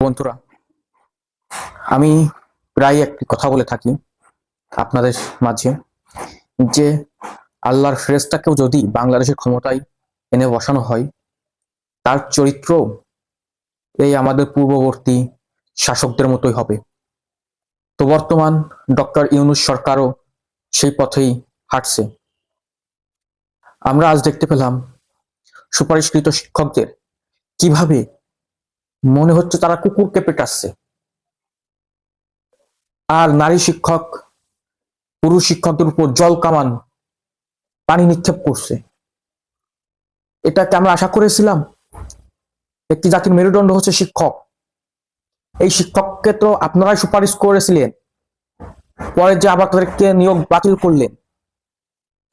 বন্ধুরা, আমি প্রায় একটি কথা বলে থাকি আপনাদের মাঝে যে আল্লাহর ফেরেশতাকেও যদি বাংলাদেশের ক্ষমতায় এনে বসানো হয়, তার চরিত্র এই আমাদের পূর্ববর্তী শাসকদের মতোই হবে। তো বর্তমান ডক্টর ইউনূস সরকারও সেই পথেই হাঁটছে। আমরা আজ দেখতে পেলাম সুপারিশকৃত শিক্ষকদের কিভাবে মনে হচ্ছে তারা কুকুরকে পেটাচ্ছে, আর নারী শিক্ষক পুরুষ শিক্ষকদের উপর জল কামান পানি নিক্ষেপ করছে। এটাকে আমরা আশা করেছিলাম? একটি জাতির মেরুদণ্ড হচ্ছে শিক্ষক। এই শিক্ষককে তো আপনারাই সুপারিশ করেছিলেন, পরে যে আবার তাদেরকে নিয়োগ বাতিল করলেন।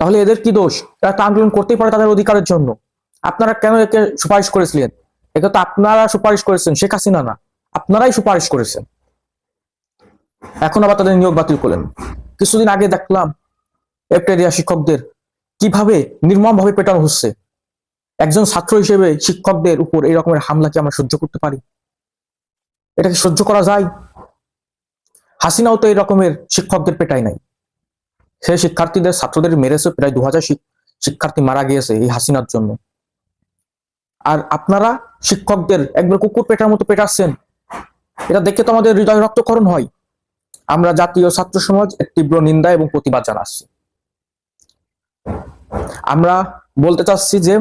তাহলে এদের কি দোষ? তারা তো আন্দোলন করতেই পারে তাদের অধিকারের জন্য। আপনারা কেন একে সুপারিশ করেছিলেন? একে তো আপনারা সুপারিশ করেছেন, শেখ হাসিনা না, আপনারাই সুপারিশ করেছেন। এখন আবার তাদের নিয়োগ বাতিল করলেন। কিছুদিন আগে দেখলাম এফটেরিয়া শিক্ষকদের কিভাবে নির্মমভাবে পেটানো হচ্ছে। একজন ছাত্র হিসেবে শিক্ষকদের উপর এই রকমের হামলা কি আমরা সহ্য করতে পারি? এটা কি সহ্য করা যায়? হাসিনাও তো এই রকমের শিক্ষকদের পেটাই নাই। সে শিক্ষার্থীদের ছাত্রদের মেরেছে, প্রায় 2000 শিক্ষার্থী মারা গিয়েছে এই হাসিনার জন্য। আর আপনারা শিক্ষকদের একবার কুকুর পেটার মতো পেটাচ্ছেন। এটা দেখে তো আমাদের হৃদয় রক্তক্ষরণ হয়। আমরা জাতীয় ছাত্র সমাজ এর তীব্র নিন্দা এবং প্রতিবাদ জানাচ্ছি। আমরা বলতে চাচ্ছি যে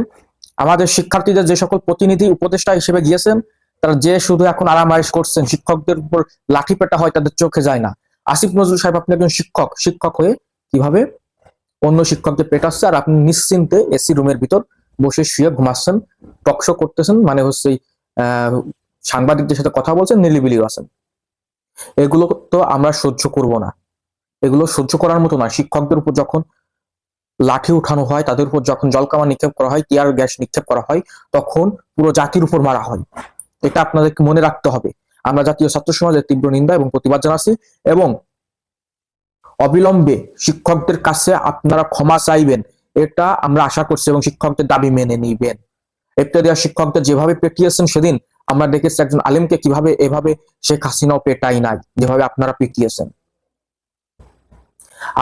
আমাদের শিক্ষার্থীদের যে সকল প্রতিনিধি উপদেষ্টা হিসেবে গিয়েছেন, তারা যে শুধু এখন আরামায়েশ করছেন, শিক্ষকদের উপর লাঠি পেটা হয় তাদের চোখে যায় না। আসিফ নজরুল সাহেব, আপনি একজন শিক্ষক হয়ে কিভাবে অন্য শিক্ষকদের পেটাচ্ছে, আর আপনি নিশ্চিন্তে এসি রুমের ভিতর বসে শুয়ে ঘুমাচ্ছেন, টকশো করতেছেন, মানে হচ্ছে সাংবাদিকদের সাথে কথা বলছেন, নিলিবিলি আছেন। এগুলো তো আমরা সহ্য করব না। এগুলো সহ্য করার মতো না। শিক্ষকদের উপর যখন লাঠি উঠানো হয়, তাদের উপর যখন জলকামান নিক্ষেপ করা হয়, টিয়ার গ্যাস নিক্ষেপ করা হয়, তখন পুরো জাতির উপর মারা হয়। এটা আপনাদেরকে মনে রাখতে হবে। আমরা জাতীয় ছাত্র সমাজের তীব্র নিন্দা এবং প্রতিবাদ জানাচ্ছি, এবং অবিলম্বে শিক্ষকদের কাছে আপনারা ক্ষমা চাইবেন, এটা আমরা আশা করছি, এবং শিক্ষকদের দাবি মেনে নিবেন। ইফতেরিয়া শিক্ষকদের যেভাবে পেটিয়েছেন সেদিন, আমরা দেখেছি একজন আলেমকে কিভাবে এভাবে শেখ হাসিনাও পেটাই নাই, যেভাবে আপনারা পিটিয়েছেন।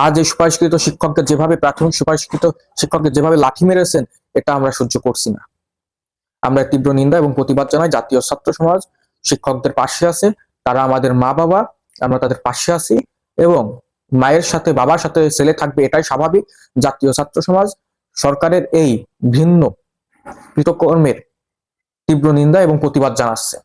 আজ এই সুপারিশকৃত শিক্ষকদের যেভাবে, প্রাথমিক সুপারিশকৃত শিক্ষকদের যেভাবে লাঠি মেরেছেন, এটা আমরা সহ্য করছি না। আমরা তীব্র নিন্দা এবং প্রতিবাদ জানাই। জাতীয় ছাত্র সমাজ শিক্ষকদের পাশে আছে। তারা আমাদের মা বাবা, আমরা তাদের পাশে আছি, এবং মায়ের সাথে বাবার সাথে ছেলে থাকবে, এটাই স্বাভাবিক। জাতীয় ছাত্র সমাজ সরকারের এই ভিন্ন কৃতকর্মের তীব্র নিন্দা এবং প্রতিবাদ জানাচ্ছে।